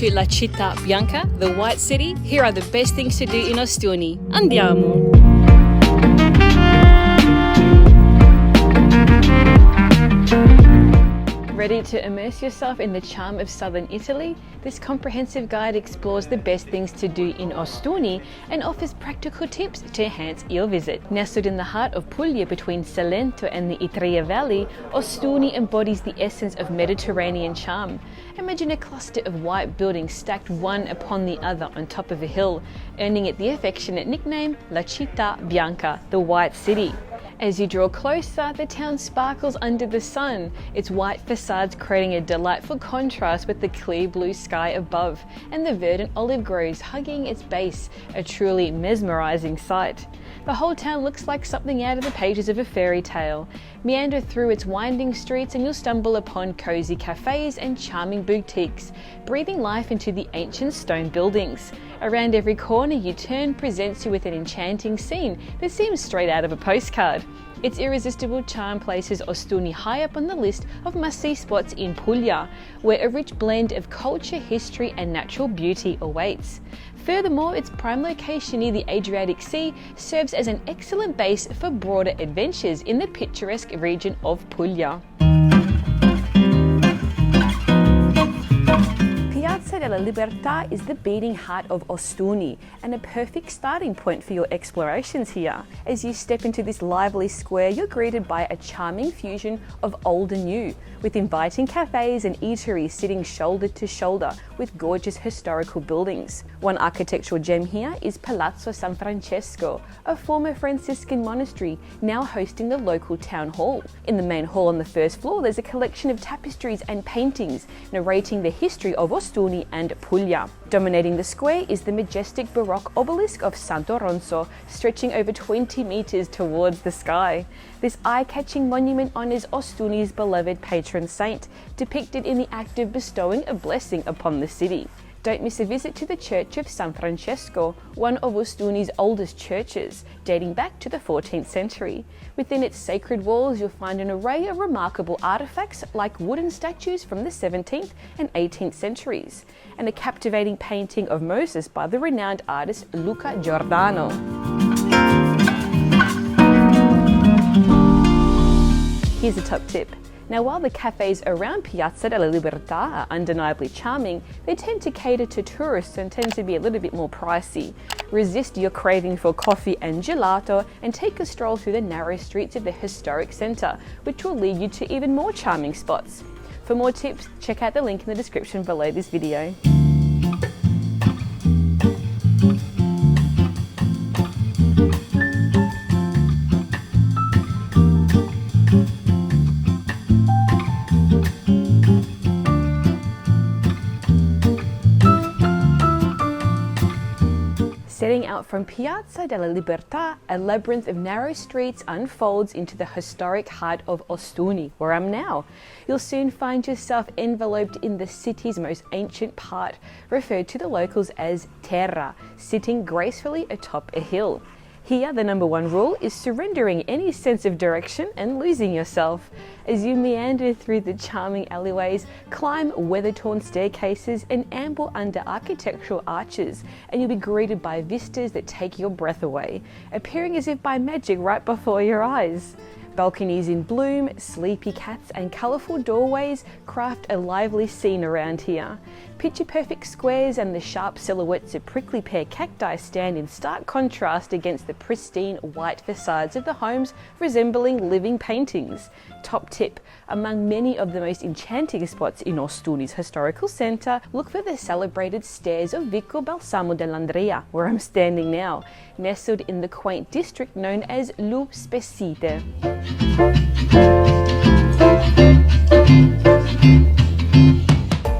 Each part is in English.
to La Città Bianca, the White City. Here are the best things to do in Ostuni. Andiamo! Ready to immerse yourself in the charm of southern Italy? This comprehensive guide explores the best things to do in Ostuni and offers practical tips to enhance your visit. Nestled in the heart of Puglia between Salento and the Istria Valley, Ostuni embodies the essence of Mediterranean charm. Imagine a cluster of white buildings stacked one upon the other on top of a hill, earning it the affectionate nickname La Città Bianca, the White City. As you draw closer, the town sparkles under the sun, its white facades creating a delightful contrast with the clear blue sky above and the verdant olive groves hugging its base, a truly mesmerizing sight. The whole town looks like something out of the pages of a fairy tale. Meander through its winding streets and you'll stumble upon cozy cafes and charming boutiques, breathing life into the ancient stone buildings. Around every corner you turn presents you with an enchanting scene that seems straight out of a postcard. Its irresistible charm places Ostuni high up on the list of must-see spots in Puglia, where a rich blend of culture, history and natural beauty awaits. Furthermore, its prime location near the Adriatic Sea serves as an excellent base for broader adventures in the picturesque region of Puglia. Piazza della Libertà is the beating heart of Ostuni and a perfect starting point for your explorations here. As you step into this lively square, you're greeted by a charming fusion of old and new, with inviting cafes and eateries sitting shoulder to shoulder with gorgeous historical buildings. One architectural gem here is Palazzo San Francesco, a former Franciscan monastery now hosting the local town hall. In the main hall on the first floor, there's a collection of tapestries and paintings narrating the history of Ostuni and Puglia. Dominating the square is the majestic Baroque obelisk of Santo Ronzo, stretching over 20 meters towards the sky. This eye-catching monument honors Ostuni's beloved patron saint, depicted in the act of bestowing a blessing upon the city. Don't miss a visit to the Church of San Francesco, one of Ostuni's oldest churches, dating back to the 14th century. Within its sacred walls, you'll find an array of remarkable artifacts like wooden statues from the 17th and 18th centuries, and a captivating painting of Moses by the renowned artist Luca Giordano. Here's a top tip. Now, while the cafes around Piazza della Libertà are undeniably charming, they tend to cater to tourists and tend to be a little bit more pricey. Resist your craving for coffee and gelato and take a stroll through the narrow streets of the historic centre, which will lead you to even more charming spots. For more tips, check out the link in the description below this video. Setting out from Piazza della Libertà, a labyrinth of narrow streets unfolds into the historic heart of Ostuni, where I'm now. You'll soon find yourself enveloped in the city's most ancient part, referred to the locals as Terra, sitting gracefully atop a hill. Here, the number one rule is surrendering any sense of direction and losing yourself. As you meander through the charming alleyways, climb weather-torn staircases and amble under architectural arches, and you'll be greeted by vistas that take your breath away, appearing as if by magic right before your eyes. Balconies in bloom, sleepy cats and colourful doorways craft a lively scene around here. Picture-perfect squares and the sharp silhouettes of prickly pear cacti stand in stark contrast against the pristine white facades of the homes resembling living paintings. Top tip, among many of the most enchanting spots in Ostuni's historical centre, look for the celebrated stairs of Vico Balsamo dell'Andrea, where I'm standing now, nestled in the quaint district known as Lu Spessite.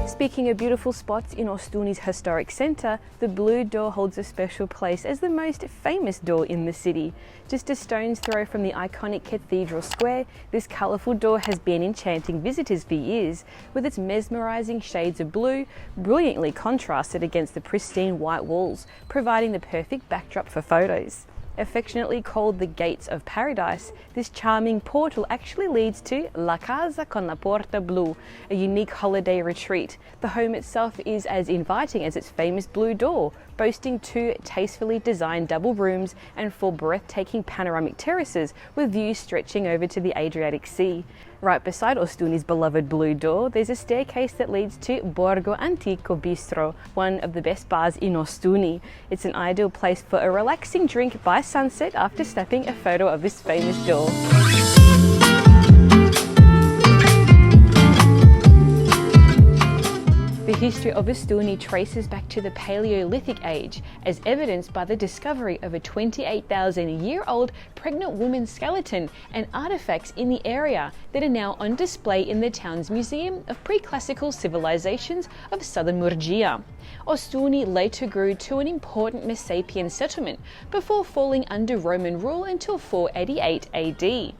Speaking of beautiful spots in Ostuni's historic centre, the Blue Door holds a special place as the most famous door in the city. Just a stone's throw from the iconic Cathedral Square, this colourful door has been enchanting visitors for years, with its mesmerising shades of blue, brilliantly contrasted against the pristine white walls, providing the perfect backdrop for photos. Affectionately called the Gates of Paradise, this charming portal actually leads to La Casa con la Porta Blu, a unique holiday retreat. The home itself is as inviting as its famous blue door, boasting 2 tastefully designed double rooms and 4 breathtaking panoramic terraces with views stretching over to the Adriatic Sea. Right beside Ostuni's beloved blue door, there's a staircase that leads to Borgo Antico Bistro, one of the best bars in Ostuni. It's an ideal place for a relaxing drink by sunset after snapping a photo of this famous door. The history of Ostuni traces back to the Paleolithic age, as evidenced by the discovery of a 28,000-year-old pregnant woman's skeleton and artifacts in the area that are now on display in the town's Museum of Pre-Classical Civilizations of Southern Murgia. Ostuni later grew to an important Messapian settlement before falling under Roman rule until 488 AD.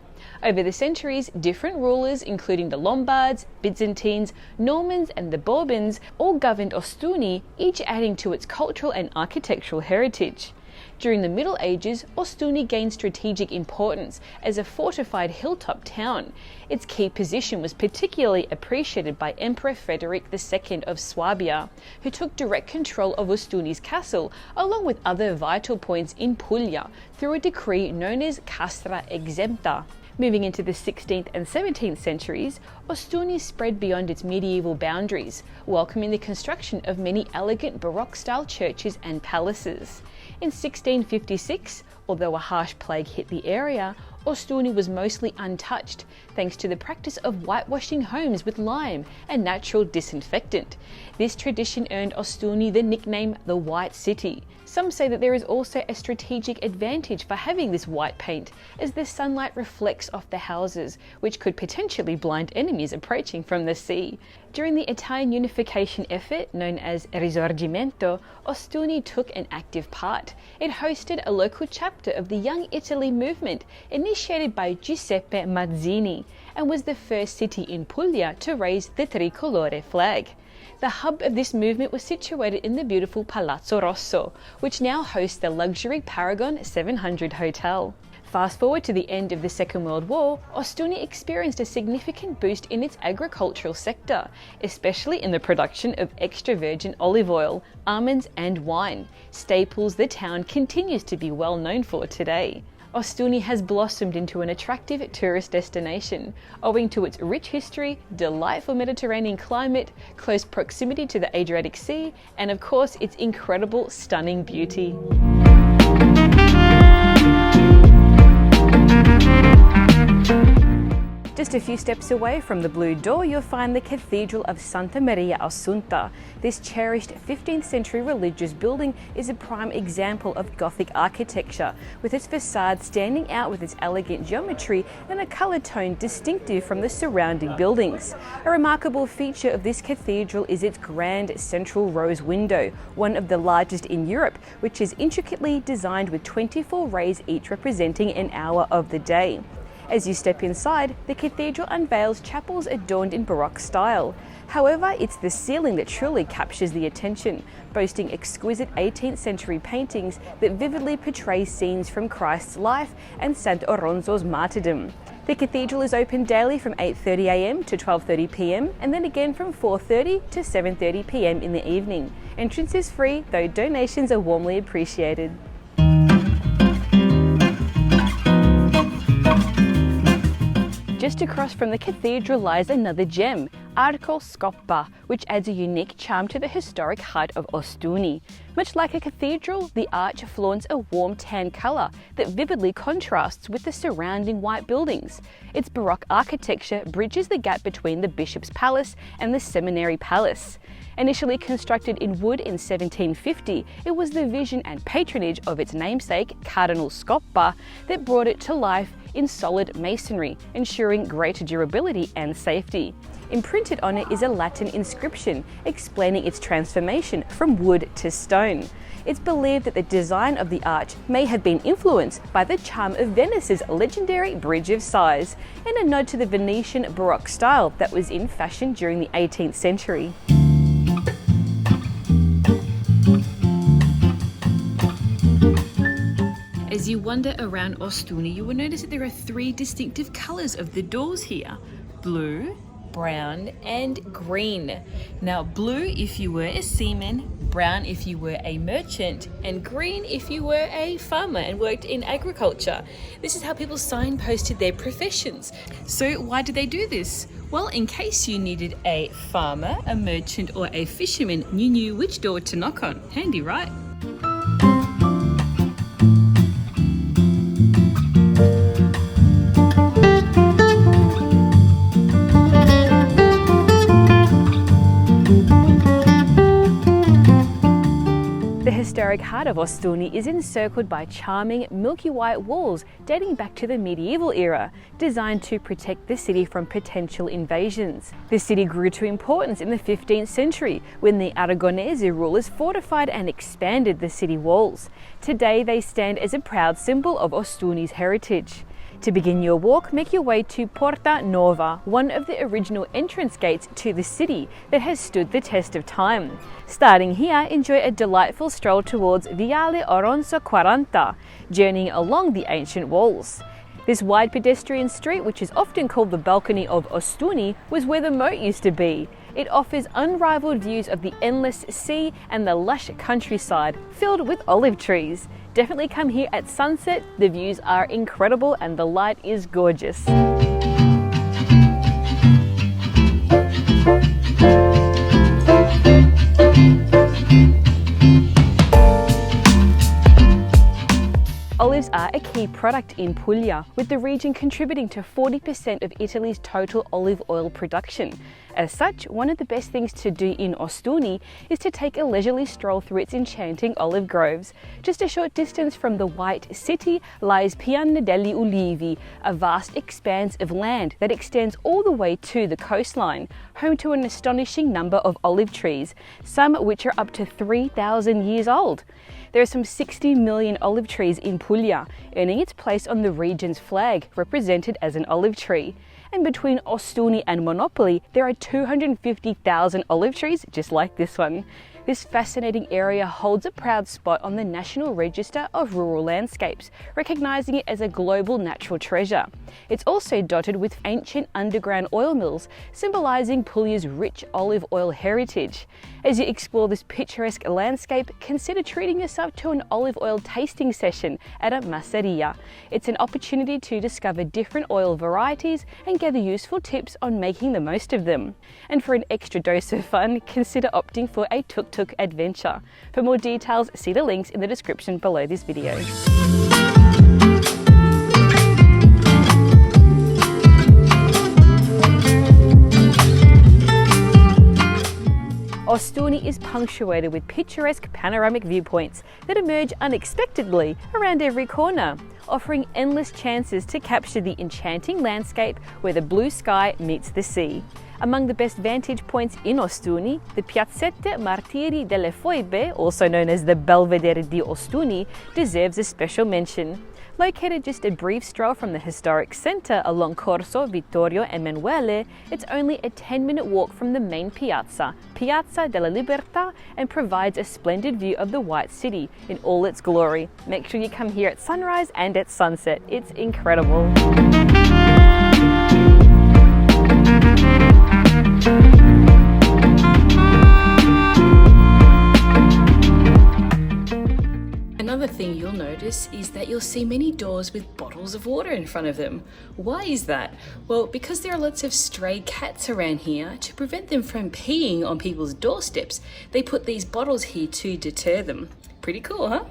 Over the centuries, different rulers, including the Lombards, Byzantines, Normans and the Bourbons, all governed Ostuni, each adding to its cultural and architectural heritage. During the Middle Ages, Ostuni gained strategic importance as a fortified hilltop town. Its key position was particularly appreciated by Emperor Frederick II of Swabia, who took direct control of Ostuni's castle, along with other vital points in Puglia, through a decree known as Castra Exempta. Moving into the 16th and 17th centuries, Ostuni spread beyond its medieval boundaries, welcoming the construction of many elegant Baroque-style churches and palaces. In 1656, although a harsh plague hit the area, Ostuni was mostly untouched, thanks to the practice of whitewashing homes with lime, a natural disinfectant. This tradition earned Ostuni the nickname the White City. Some say that there is also a strategic advantage for having this white paint, as the sunlight reflects off the houses, which could potentially blind enemies approaching from the sea. During the Italian unification effort, known as Risorgimento, Ostuni took an active part. It hosted a local chapter of the Young Italy movement, initiated by Giuseppe Mazzini, and was the first city in Puglia to raise the tricolore flag. The hub of this movement was situated in the beautiful Palazzo Rosso, which now hosts the luxury Paragon 700 Hotel. Fast forward to the end of the Second World War, Ostuni experienced a significant boost in its agricultural sector, especially in the production of extra virgin olive oil, almonds and wine, staples the town continues to be well known for today. Ostuni has blossomed into an attractive tourist destination, owing to its rich history, delightful Mediterranean climate, close proximity to the Adriatic Sea, and of course its incredible, stunning beauty. Just a few steps away from the Blue Door, you'll find the Cathedral of Santa Maria Assunta. This cherished 15th century religious building is a prime example of Gothic architecture, with its facade standing out with its elegant geometry and a colour tone distinctive from the surrounding buildings. A remarkable feature of this cathedral is its grand central rose window, one of the largest in Europe, which is intricately designed with 24 rays each representing an hour of the day. As you step inside, the cathedral unveils chapels adorned in Baroque style. However, it's the ceiling that truly captures the attention, boasting exquisite 18th century paintings that vividly portray scenes from Christ's life and Sant Oronzo's martyrdom. The cathedral is open daily from 8:30 a.m. to 12:30 p.m. and then again from 4:30 to 7:30 p.m. in the evening. Entrance is free, though donations are warmly appreciated. Just across from the cathedral lies another gem, Arco Scoppa, which adds a unique charm to the historic heart of Ostuni. Much like a cathedral, the arch flaunts a warm tan colour that vividly contrasts with the surrounding white buildings. Its Baroque architecture bridges the gap between the Bishop's Palace and the Seminary Palace. Initially constructed in wood in 1750, it was the vision and patronage of its namesake, Cardinal Scoppa, that brought it to life in solid masonry, ensuring greater durability and safety. Imprinted on it is a Latin inscription explaining its transformation from wood to stone. It's believed that the design of the arch may have been influenced by the charm of Venice's legendary Bridge of Sighs, and a nod to the Venetian Baroque style that was in fashion during the 18th century. As you wander around Ostuni, you will notice that there are three distinctive colours of the doors here: blue, brown and green. Now blue if you were a seaman, brown if you were a merchant, and green if you were a farmer and worked in agriculture. This is how people signposted their professions. So why did they do this? Well, in case you needed a farmer, a merchant or a fisherman, you knew which door to knock on. Handy, right? The historic heart of Ostuni is encircled by charming, milky white walls dating back to the medieval era, designed to protect the city from potential invasions. The city grew to importance in the 15th century when the Aragonese rulers fortified and expanded the city walls. Today they stand as a proud symbol of Ostuni's heritage. To begin your walk, make your way to Porta Nova, one of the original entrance gates to the city that has stood the test of time. Starting here, enjoy a delightful stroll towards Viale Oronzo 40, journeying along the ancient walls. This wide pedestrian street, which is often called the balcony of Ostuni, was where the moat used to be. It offers unrivaled views of the endless sea and the lush countryside filled with olive trees. Definitely come here at sunset. The views are incredible and the light is gorgeous. Olives are a key product in Puglia, with the region contributing to 40% of Italy's total olive oil production. As such, one of the best things to do in Ostuni is to take a leisurely stroll through its enchanting olive groves. Just a short distance from the White City lies Piazza della Libertà, a vast expanse of land that extends all the way to the coastline, home to an astonishing number of olive trees, some which are up to 3,000 years old. There are some 60 million olive trees in Puglia, earning its place on the region's flag, represented as an olive tree. And between Ostuni and Monopoli, there are 250,000 olive trees just like this one. This fascinating area holds a proud spot on the National Register of Rural Landscapes, recognising it as a global natural treasure. It's also dotted with ancient underground oil mills, symbolising Puglia's rich olive oil heritage. As you explore this picturesque landscape, consider treating yourself to an olive oil tasting session at a masseria. It's an opportunity to discover different oil varieties and gather useful tips on making the most of them. And for an extra dose of fun, consider opting for a tuk-tuk adventure. For more details, see the links in the description below this video. Ostuni is punctuated with picturesque panoramic viewpoints that emerge unexpectedly around every corner, offering endless chances to capture the enchanting landscape where the blue sky meets the sea. Among the best vantage points in Ostuni, the Piazzetta Martiri delle Foibe, also known as the Belvedere di Ostuni, deserves a special mention. Located just a brief stroll from the historic centre along Corso Vittorio Emanuele, it's only a 10-minute walk from the main piazza, Piazza della Libertà, and provides a splendid view of the White City in all its glory. Make sure you come here at sunrise and at sunset. It's incredible. Another thing you'll notice is that you'll see many doors with bottles of water in front of them. Why is that? Well, because there are lots of stray cats around here. To prevent them from peeing on people's doorsteps, they put these bottles here to deter them. Pretty cool, huh?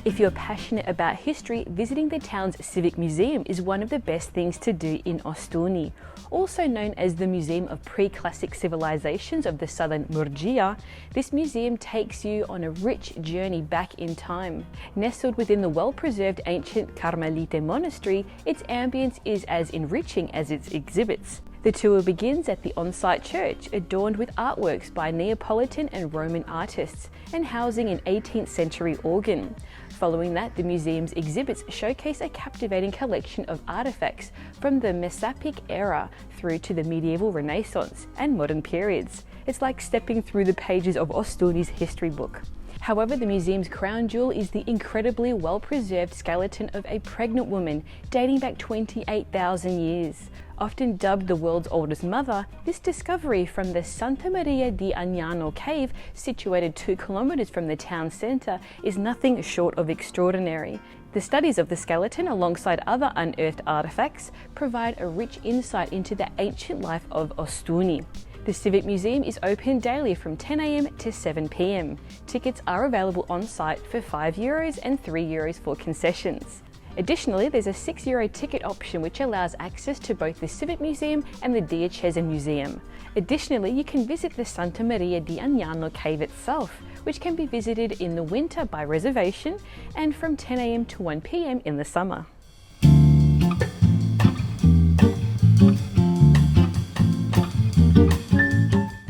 If you're passionate about history, visiting the town's Civic Museum is one of the best things to do in Ostuni. Also known as the Museum of Pre-Classic Civilizations of the Southern Murgia, this museum takes you on a rich journey back in time. Nestled within the well-preserved ancient Carmelite monastery, its ambience is as enriching as its exhibits. The tour begins at the on-site church, adorned with artworks by Neapolitan and Roman artists and housing an 18th century organ. Following that, the museum's exhibits showcase a captivating collection of artifacts from the Messapic era through to the medieval Renaissance and modern periods. It's like stepping through the pages of Ostuni's history book. However, the museum's crown jewel is the incredibly well-preserved skeleton of a pregnant woman dating back 28,000 years. Often dubbed the world's oldest mother, this discovery from the Santa Maria di Agnano cave, situated 2 kilometers from the town centre, is nothing short of extraordinary. The studies of the skeleton, alongside other unearthed artefacts, provide a rich insight into the ancient life of Ostuni. The Civic Museum is open daily from 10 a.m. to 7 p.m. Tickets are available on site for €5 and €3 for concessions. Additionally, there's a €6 ticket option which allows access to both the Civic Museum and the Diocesan Museum. Additionally, you can visit the Santa Maria di Agnano cave itself, which can be visited in the winter by reservation and from 10 a.m. to 1 p.m. in the summer.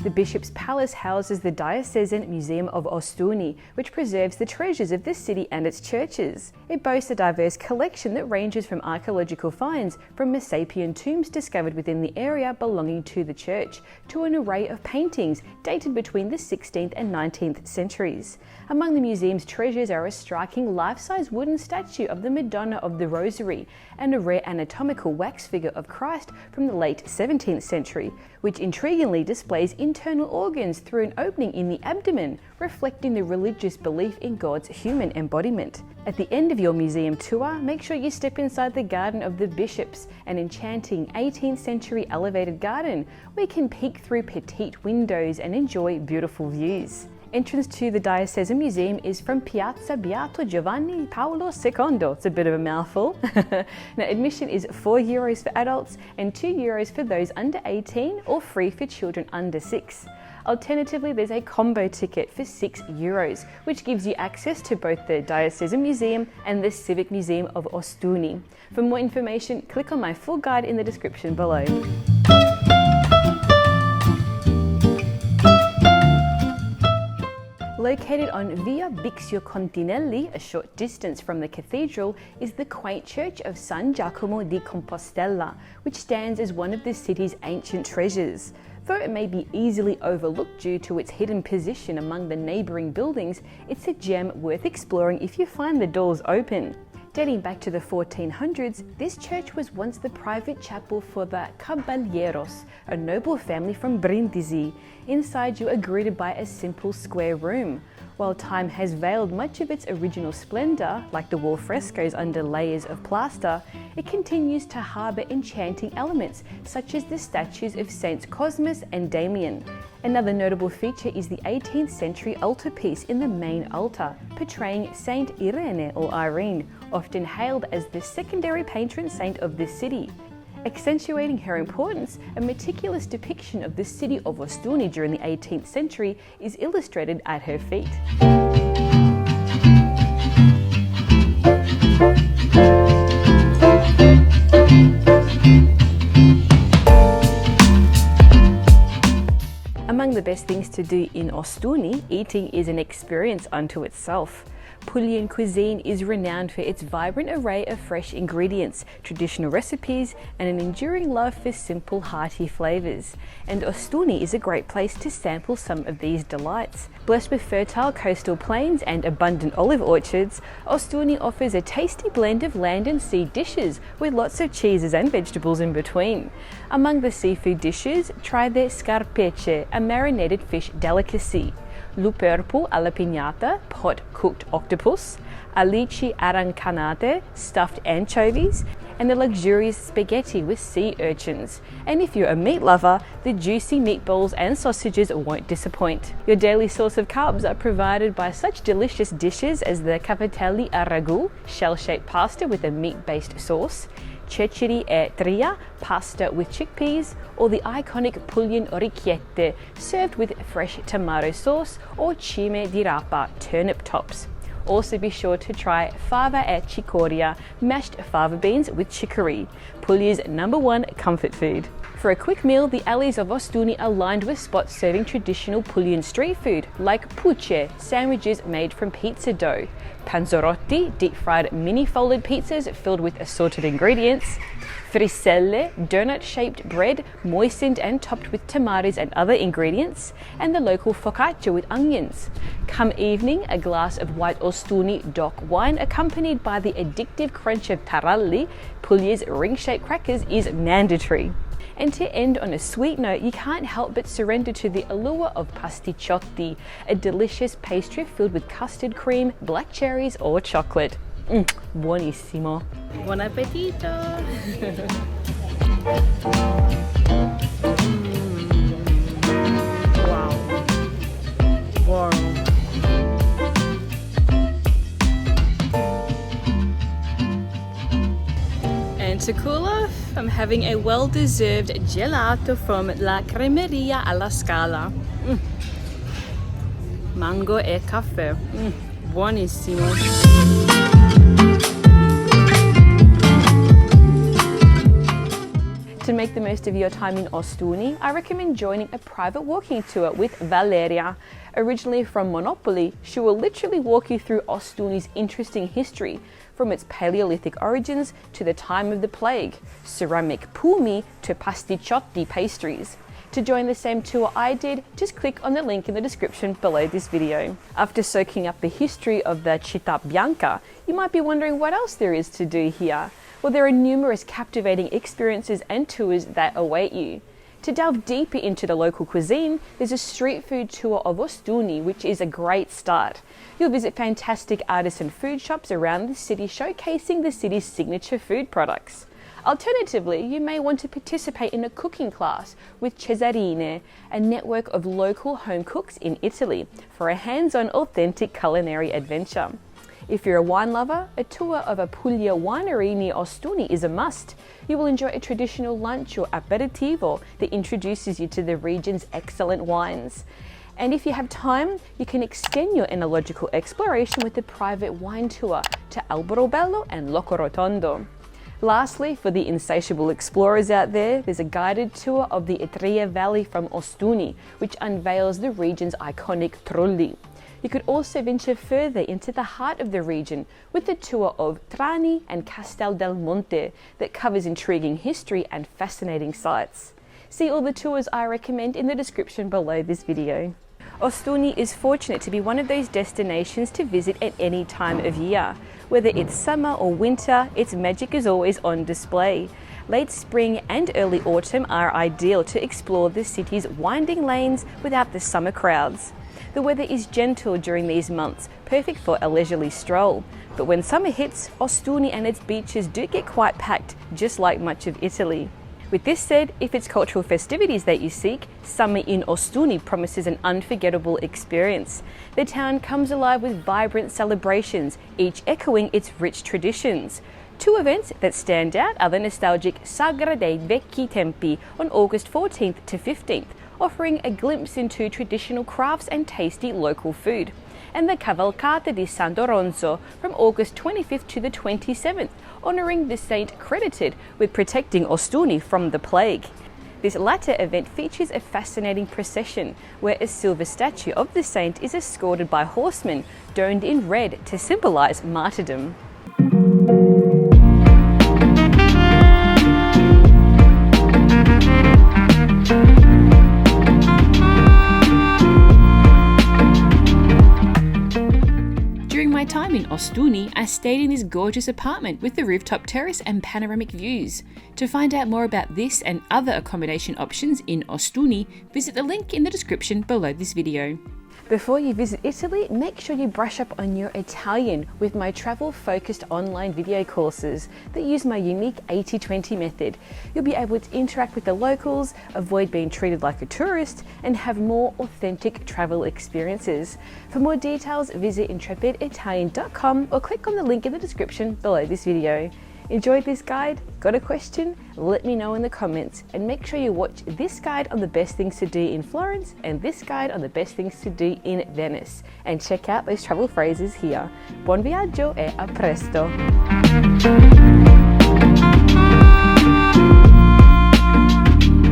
The Bishop's Palace houses the Diocesan Museum of Ostuni, which preserves the treasures of this city and its churches. It boasts a diverse collection that ranges from archaeological finds from Messapian tombs discovered within the area belonging to the church, to an array of paintings dated between the 16th and 19th centuries. Among the museum's treasures are a striking life-size wooden statue of the Madonna of the Rosary and a rare anatomical wax figure of Christ from the late 17th century, which intriguingly displays internal organs through an opening in the abdomen, reflecting the religious belief in God's human embodiment. At the end of your museum tour, make sure you step inside the Garden of the Bishops, an enchanting 18th century elevated garden where you can peek through petite windows and enjoy beautiful views. Entrance to the Diocesan Museum is from Piazza Beato Giovanni Paolo II. It's a bit of a mouthful. Now, admission is €4 for adults and €2 for those under 18 or free for children under 6. Alternatively, there's a combo ticket for €6, which gives you access to both the Diocesan Museum and the Civic Museum of Ostuni. For more information, click on my full guide in the description below. Located on Via Bixio Continelli, a short distance from the cathedral, is the quaint church of San Giacomo di Compostela, which stands as one of the city's ancient treasures. Though it may be easily overlooked due to its hidden position among the neighbouring buildings, it's a gem worth exploring if you find the doors open. Dating back to the 1400s, this church was once the private chapel for the Caballeros, a noble family from Brindisi. Inside, you are greeted by a simple square room. While time has veiled much of its original splendour, like the wall frescoes under layers of plaster, it continues to harbour enchanting elements such as the statues of Saints Cosmas and Damian. Another notable feature is the 18th century altarpiece in the main altar, portraying Saint Irene or Irene, often hailed as the secondary patron saint of this city. Accentuating her importance, a meticulous depiction of the city of Ostuni during the 18th century is illustrated at her feet. Among the best things to do in Ostuni, eating is an experience unto itself. Puglian cuisine is renowned for its vibrant array of fresh ingredients, traditional recipes, and an enduring love for simple, hearty flavours. And Ostuni is a great place to sample some of these delights. Blessed with fertile coastal plains and abundant olive orchards, Ostuni offers a tasty blend of land and sea dishes with lots of cheeses and vegetables in between. Among the seafood dishes, try the scarpece, a marinated fish delicacy. Luperpo alla piñata, pot-cooked octopus, alici arancanate, stuffed anchovies, and the luxurious spaghetti with sea urchins. And if you're a meat lover, the juicy meatballs and sausages won't disappoint. Your daily source of carbs are provided by such delicious dishes as the cavatelli a ragù, shell-shaped pasta with a meat-based sauce, ceccheri e tria, pasta with chickpeas, or the iconic Puglian orecchiette, served with fresh tomato sauce, or cime di rapa, turnip tops. Also be sure to try fava e cicoria, mashed fava beans with chicory, Puglia's #1 comfort food. For a quick meal, the alleys of Ostuni are lined with spots serving traditional Puglian street food, like pucce, sandwiches made from pizza dough, panzerotti, deep-fried mini-folded pizzas filled with assorted ingredients, friselle, donut-shaped bread moistened and topped with tomatoes and other ingredients, and the local focaccia with onions. Come evening, a glass of white Ostuni DOC wine accompanied by the addictive crunch of taralli, Puglia's ring-shaped crackers, is mandatory. And to end on a sweet note, you can't help but surrender to the allure of pasticciotti, a delicious pastry filled with custard cream, black cherries or chocolate. Buonissimo. Buon appetito! Wow. Wow. And to cool off, I'm having a well-deserved gelato from La Cremeria alla Scala. Mango e caffè. Buonissimo. To make the most of your time in Ostuni, I recommend joining a private walking tour with Valeria. Originally from Monopoli, she will literally walk you through Ostuni's interesting history, from its Paleolithic origins to the time of the plague, ceramic pumi to pasticciotti pastries. To join the same tour I did, just click on the link in the description below this video. After soaking up the history of the Città Bianca, you might be wondering what else there is to do here. Well, there are numerous captivating experiences and tours that await you. To delve deeper into the local cuisine, there's a street food tour of Ostuni, which is a great start. You'll visit fantastic artisan food shops around the city showcasing the city's signature food products. Alternatively, you may want to participate in a cooking class with Cesarine, a network of local home cooks in Italy, for a hands-on authentic culinary adventure. If you're a wine lover, a tour of a Puglia winery near Ostuni is a must. You will enjoy a traditional lunch or aperitivo that introduces you to the region's excellent wines. And if you have time, you can extend your enological exploration with a private wine tour to Alberobello and Locorotondo. Lastly, for the insatiable explorers out there, there's a guided tour of the Etria Valley from Ostuni, which unveils the region's iconic trulli. You could also venture further into the heart of the region with the tour of Trani and Castel del Monte that covers intriguing history and fascinating sights. See all the tours I recommend in the description below this video. Ostuni is fortunate to be one of those destinations to visit at any time of year. Whether it's summer or winter, its magic is always on display. Late spring and early autumn are ideal to explore the city's winding lanes without the summer crowds. The weather is gentle during these months, perfect for a leisurely stroll. But when summer hits, Ostuni and its beaches do get quite packed, just like much of Italy. With this said, if it's cultural festivities that you seek, summer in Ostuni promises an unforgettable experience. The town comes alive with vibrant celebrations, each echoing its rich traditions. Two events that stand out are the nostalgic Sagra dei Vecchi Tempi on August 14th to 15th, offering a glimpse into traditional crafts and tasty local food, and the Cavalcata di San Doronzo from August 25th to the 27th, honouring the saint credited with protecting Ostuni from the plague. This latter event features a fascinating procession where a silver statue of the saint is escorted by horsemen donned in red to symbolise martyrdom. Time in Ostuni, I stayed in this gorgeous apartment with the rooftop terrace and panoramic views. To find out more about this and other accommodation options in Ostuni, visit the link in the description below this video. Before you visit Italy, make sure you brush up on your Italian with my travel-focused online video courses that use my unique 80-20 method. You'll be able to interact with the locals, avoid being treated like a tourist, and have more authentic travel experiences. For more details, visit intrepiditalian.com or click on the link in the description below this video. Enjoyed this guide? Got a question? Let me know in the comments, and make sure you watch this guide on the best things to do in Florence and this guide on the best things to do in Venice. And check out those travel phrases here. Buon viaggio e a presto!